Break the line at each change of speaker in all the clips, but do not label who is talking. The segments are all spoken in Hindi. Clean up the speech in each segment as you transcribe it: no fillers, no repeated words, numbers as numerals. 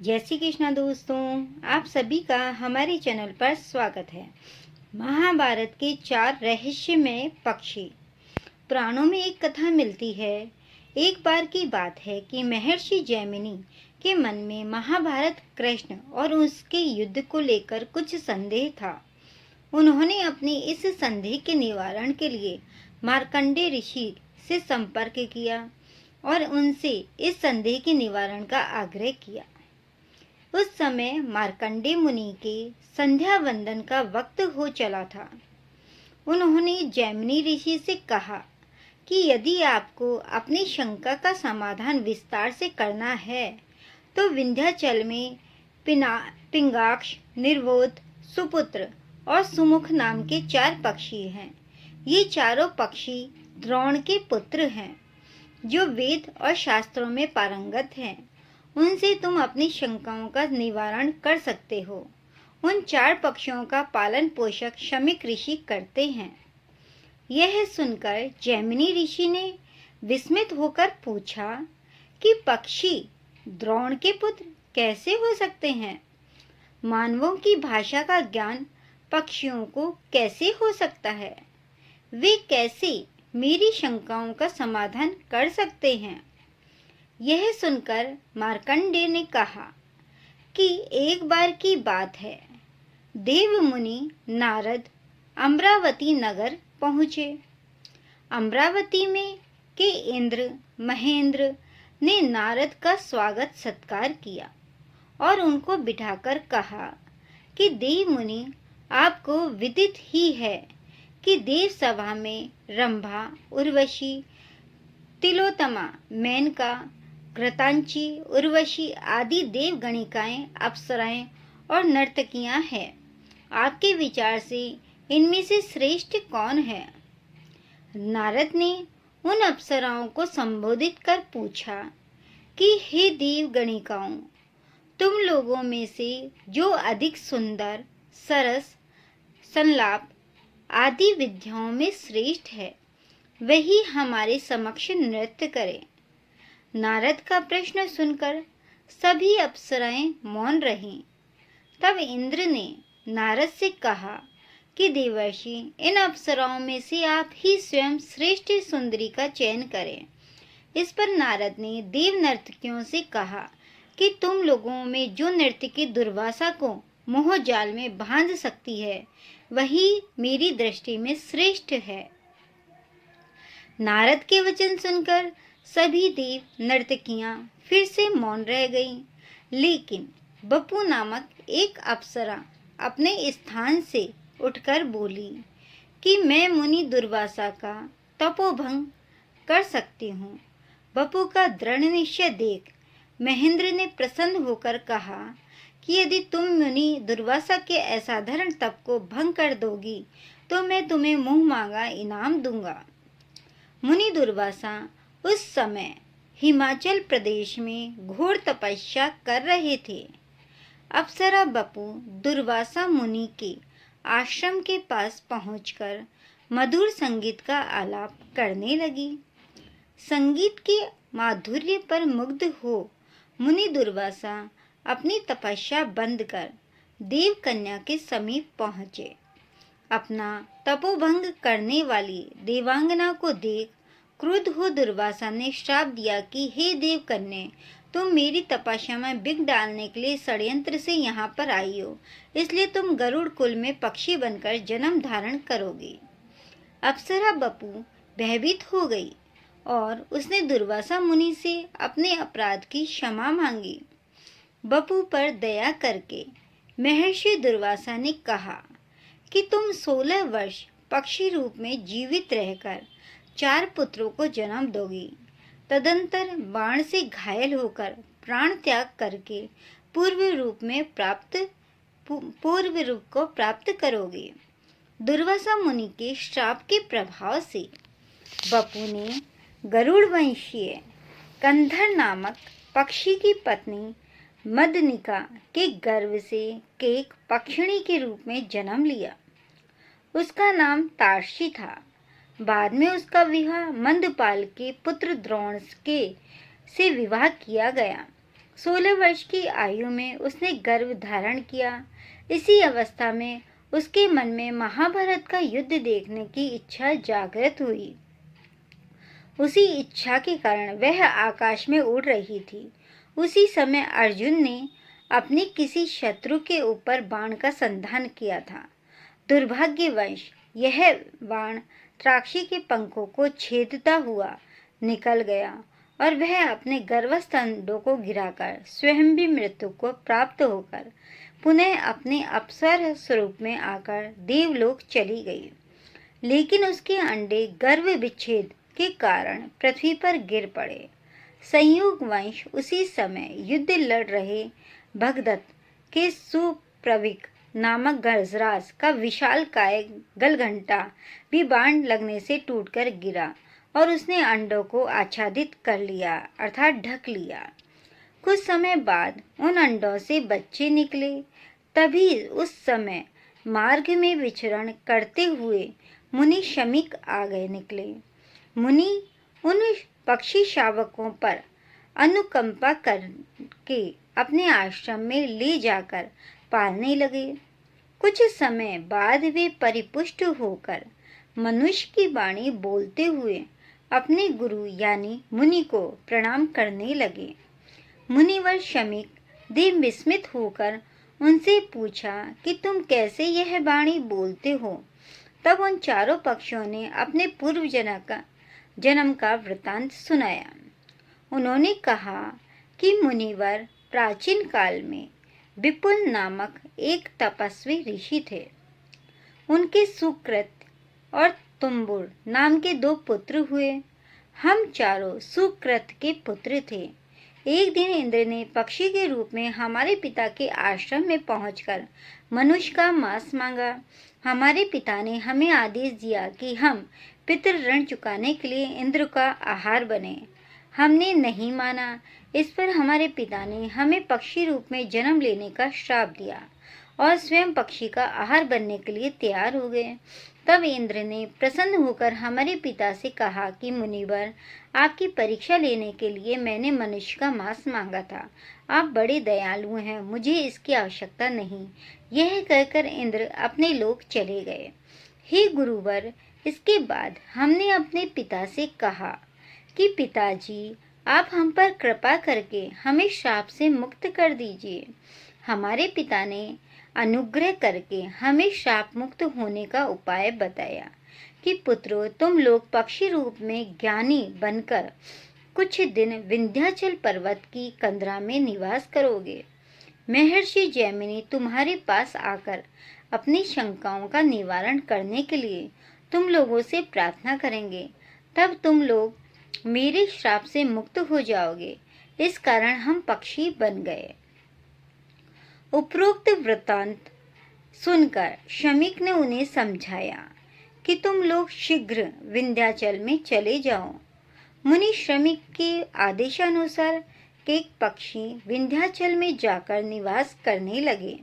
जय श्री कृष्ण दोस्तों, आप सभी का हमारे चैनल पर स्वागत है। महाभारत के 4 रहस्यमय पक्षी। पुराणों में एक कथा मिलती है। एक बार की बात है कि महर्षि जैमिनी के मन में महाभारत कृष्ण और उसके युद्ध को लेकर कुछ संदेह था। उन्होंने अपने इस संदेह के निवारण के लिए मार्कंडेय ऋषि से संपर्क किया और उनसे इस संदेह के निवारण का आग्रह किया। उस समय मार्कंडेय मुनि के संध्या वंदन का वक्त हो चला था। उन्होंने जैमिनी ऋषि से कहा कि यदि आपको अपनी शंका का समाधान विस्तार से करना है तो विंध्याचल में पिंगाक्ष, निर्वोध, सुपुत्र और सुमुख नाम के 4 पक्षी हैं। ये चारों पक्षी द्रोण के पुत्र हैं, जो वेद और शास्त्रों में पारंगत हैं। उनसे तुम अपनी शंकाओं का निवारण कर सकते हो। उन 4 पक्षियों का पालन पोषक शमीक ऋषि करते हैं। यह सुनकर जैमिनी ऋषि ने विस्मित होकर पूछा कि पक्षी द्रोण के पुत्र कैसे हो सकते हैं? मानवों की भाषा का ज्ञान पक्षियों को कैसे हो सकता है? वे कैसे मेरी शंकाओं का समाधान कर सकते हैं? यह सुनकर मार्कंडेय ने कहा कि एक बार की बात है, देव मुनि नारद अमरावती नगर पहुँचे। अमरावती में के इंद्र महेंद्र ने नारद का स्वागत सत्कार किया और उनको बिठाकर कहा कि देव मुनि, आपको विदित ही है कि देव सभा में रंभा, उर्वशी, तिलोत्तमा, मेनका, घृतांची, उर्वशी आदि देवगणिकाएं, अप्सराएं और नर्तकियां हैं। आपके विचार से इनमें से श्रेष्ठ कौन है? नारद ने उन अप्सराओं को संबोधित कर पूछा कि हे देवगणिकाओं, तुम लोगों में से जो अधिक सुंदर, सरस, संलाप आदि विद्याओं में श्रेष्ठ है, वही हमारे समक्ष नृत्य करे। नारद का प्रश्न सुनकर सभी अप्सराएं मौन रहीं। तब इंद्र ने नारद से कहा कि देवर्षि, इन अप्सराओं में से आप ही स्वयं श्रेष्ठ सुंदरी का चयन करें। इस पर नारद ने देव नर्तकियों से कहा कि तुम लोगों में जो नर्तकी दुर्वासा को मोह जाल में बांध सकती है, वही मेरी दृष्टि में श्रेष्ठ है। नारद के वचन सुनकर सभी देव नर्तकियां फिर से मौन रह गईं, लेकिन बपू नामक एक अप्सरा अपने स्थान से उठकर बोली कि मैं मुनि दुर्वासा का तपोभंग कर सकती हूँ। बपू का दृढ़ निश्चय देख महेंद्र ने प्रसन्न होकर कहा कि यदि तुम मुनि दुर्वासा के असाधारण तप को भंग कर दोगी तो मैं तुम्हें मुंह मांगा इनाम दूंगा। मुनि दुर्वासा उस समय हिमाचल प्रदेश में घोर तपस्या कर रहे थे। अप्सरा बपू दुर्वासा मुनि के आश्रम के पास पहुंचकर मधुर संगीत का आलाप करने लगी। संगीत के माधुर्य पर मुग्ध हो मुनि दुर्वासा अपनी तपस्या बंद कर देव कन्या के समीप पहुंचे। अपना तपोभंग करने वाली देवांगना को देख क्रुद्ध हो दुर्वासा ने श्राप दिया कि हे देव कन्या, तुम मेरी तपस्या में विघ्न डालने के लिए षड्यंत्र से यहाँ पर आई हो, इसलिए तुम गरुड़ कुल में पक्षी बनकर जन्म धारण करोगी। अप्सरा बपू भयभीत हो गई और उसने दुर्वासा मुनि से अपने अपराध की क्षमा मांगी। बपू पर दया करके महर्षि दुर्वासा ने कहा कि तुम 16 वर्ष पक्षी रूप में जीवित रहकर 4 पुत्रों को जन्म दोगी। तदंतर बाण से घायल होकर प्राण त्याग करके पूर्व रूप को प्राप्त करोगे। दुर्वासा मुनि के श्राप के प्रभाव से बपू ने गरुड़ वंशीय कंधर नामक पक्षी की पत्नी मदनिका के गर्भ से केक पक्षिणी के रूप में जन्म लिया। उसका नाम तार्शी था। बाद में उसका विवाह मंदपाल के पुत्र द्रोण के से विवाह किया गया। 16 वर्ष की आयु में उसने गर्भ धारण किया। इसी अवस्था में उसके मन में महाभारत का युद्ध देखने की इच्छा जागृत हुई। उसी इच्छा के कारण वह आकाश में उड़ रही थी। उसी समय अर्जुन ने अपने किसी शत्रु के ऊपर बाण का संधान किया था। दुर्भाग्यवश यह बाण त्राक्षी के पंखों को छेदता हुआ निकल गया और वह अपने गर्भस्थ अंडों को गिराकर स्वयं भी मृत्यु को प्राप्त होकर पुनः अपने अप्सरा स्वरूप में आकर देवलोक चली गई। लेकिन उसके अंडे गर्भ विच्छेद के कारण पृथ्वी पर गिर पड़े। संयोगवश उसी समय युद्ध लड़ रहे भगदत्त के सुप्रविक नामक गजराज का विशालकाय गलघंटा भी बाण लगने से टूटकर गिरा और उसने अंडों को आच्छादित कर लिया अर्थात ढक लिया। कुछ समय बाद उन अंडों से बच्चे निकले। तभी उस समय मार्ग में विचरण करते हुए मुनि शमीक आ गए निकले। मुनि उन पक्षी शावकों पर अनुकंपा करके अपने आश्रम में ले जाकर पालने लगे। कुछ समय बाद वे परिपुष्ट होकर मनुष्य की वाणी बोलते हुए अपने गुरु यानी मुनि को प्रणाम करने लगे। मुनिवर शमीक देव विस्मित होकर उनसे पूछा कि तुम कैसे यह वाणी बोलते हो। तब उन चारों पक्षियों ने अपने पूर्व जन्म का वृतांत सुनाया। उन्होंने कहा कि मुनिवर प्राचीन काल में विपुल नामक एक तपस्वी ऋषि थे। उनके सुकृत और तुम्बुर नाम के 2 पुत्र हुए। हम चारों सुकृत के पुत्र थे। एक दिन इंद्र ने पक्षी के रूप में हमारे पिता के आश्रम में पहुंचकर मनुष्य का मांस मांगा। हमारे पिता ने हमें आदेश दिया कि हम पितृ ऋण चुकाने के लिए इंद्र का आहार बने। हमने नहीं माना। इस पर हमारे पिता ने हमें पक्षी रूप में जन्म लेने का श्राप दिया और स्वयं पक्षी का आहार बनने के लिए तैयार हो गए। तब इंद्र ने प्रसन्न होकर हमारे पिता से कहा कि मुनिवर, आपकी परीक्षा लेने के लिए मैंने मनुष्य का मांस मांगा था। आप बड़े दयालु हैं, मुझे इसकी आवश्यकता नहीं। यह कहकर इंद्र अपने लोक चले गए। हे गुरुवर, इसके बाद हमने अपने पिता से कहा कि पिताजी, आप हम पर कृपा करके हमें श्राप से मुक्त कर दीजिए। हमारे पिता ने अनुग्रह करके हमें श्राप मुक्त होने का उपाय बताया कि पुत्रों, तुम लोग पक्षी रूप में ज्ञानी बनकर कुछ दिन विंध्याचल पर्वत की कंदरा में निवास करोगे। महर्षि जैमिनी तुम्हारे पास आकर अपनी शंकाओं का निवारण करने के लिए तुम लोगों से प्रार्थना करेंगे। तब तुम लोग मेरे श्राप से मुक्त हो जाओगे। इस कारण हम पक्षी बन गए। उपरोक्त वृत्तांत सुनकर शमीक ने उन्हें समझाया कि तुम लोग शीघ्र विंध्याचल में चले जाओ। मुनि शमीक के आदेशानुसार एक पक्षी विंध्याचल में जाकर निवास करने लगे।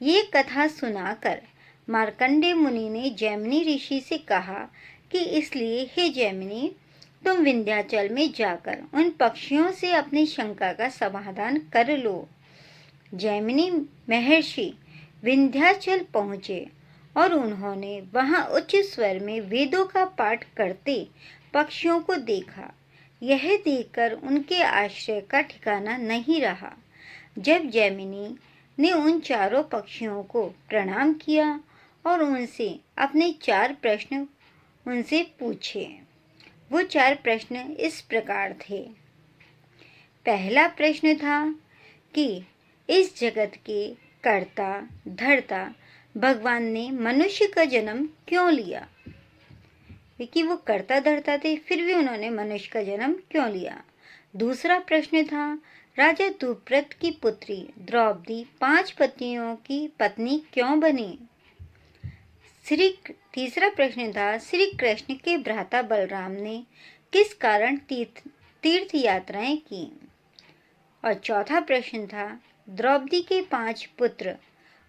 ये कथा सुनाकर मार्कंडेय मुनि ने जैमिनी ऋषि से कहा कि इसलिए हे जैमिनी, तुम विंध्याचल में जाकर उन पक्षियों से अपनी शंका का समाधान कर लो। जैमिनी महर्षि विंध्याचल पहुँचे और उन्होंने वहां उच्च स्वर में वेदों का पाठ करते पक्षियों को देखा। यह देखकर उनके आश्चर्य का ठिकाना नहीं रहा। जब जैमिनी ने उन चारों पक्षियों को प्रणाम किया और उनसे अपने 4 प्रश्न उनसे पूछे। वो 4 प्रश्न इस प्रकार थे। पहला प्रश्न था कि इस जगत के कर्ता धर्ता भगवान ने मनुष्य का जन्म क्यों लिया, क्योंकि वो कर्ता धर्ता थे, फिर भी उन्होंने मनुष्य का जन्म क्यों लिया। दूसरा प्रश्न था राजा दुष्प्रत की पुत्री द्रौपदी 5 पतियों की पत्नी क्यों बनी। तीसरा प्रश्न था श्री कृष्ण के भ्राता बलराम ने किस कारण तीर्थ यात्राएं की। और चौथा प्रश्न था द्रौपदी के 5 पुत्र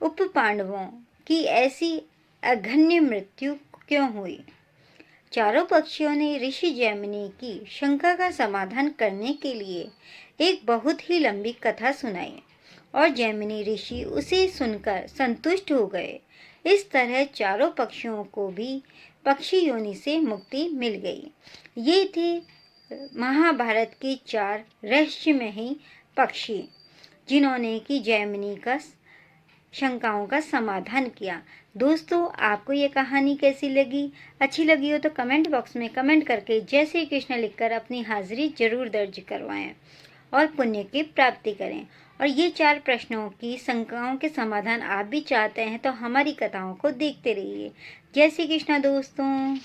उप पांडवों की ऐसी अघन्य मृत्यु क्यों हुई। चारों पक्षियों ने ऋषि जैमिनी की शंका का समाधान करने के लिए एक बहुत ही लंबी कथा सुनाई और जैमिनी ऋषि उसे सुनकर संतुष्ट हो गए। इस तरह चारों पक्षियों को भी पक्षी योनि से मुक्ति मिल गई। ये थे महाभारत के 4 रहस्यमयी पक्षी, जिन्होंने की जैमिनी का शंकाओं का समाधान किया। दोस्तों, आपको ये कहानी कैसी लगी? अच्छी लगी हो तो कमेंट बॉक्स में कमेंट करके जय श्री कृष्ण लिखकर अपनी हाजिरी जरूर दर्ज करवाएं और पुण्य की प्राप्ति करें। और ये 4 प्रश्नों की शंकाओं के समाधान आप भी चाहते हैं तो हमारी कथाओं को देखते रहिए। जय श्री कृष्ण दोस्तों।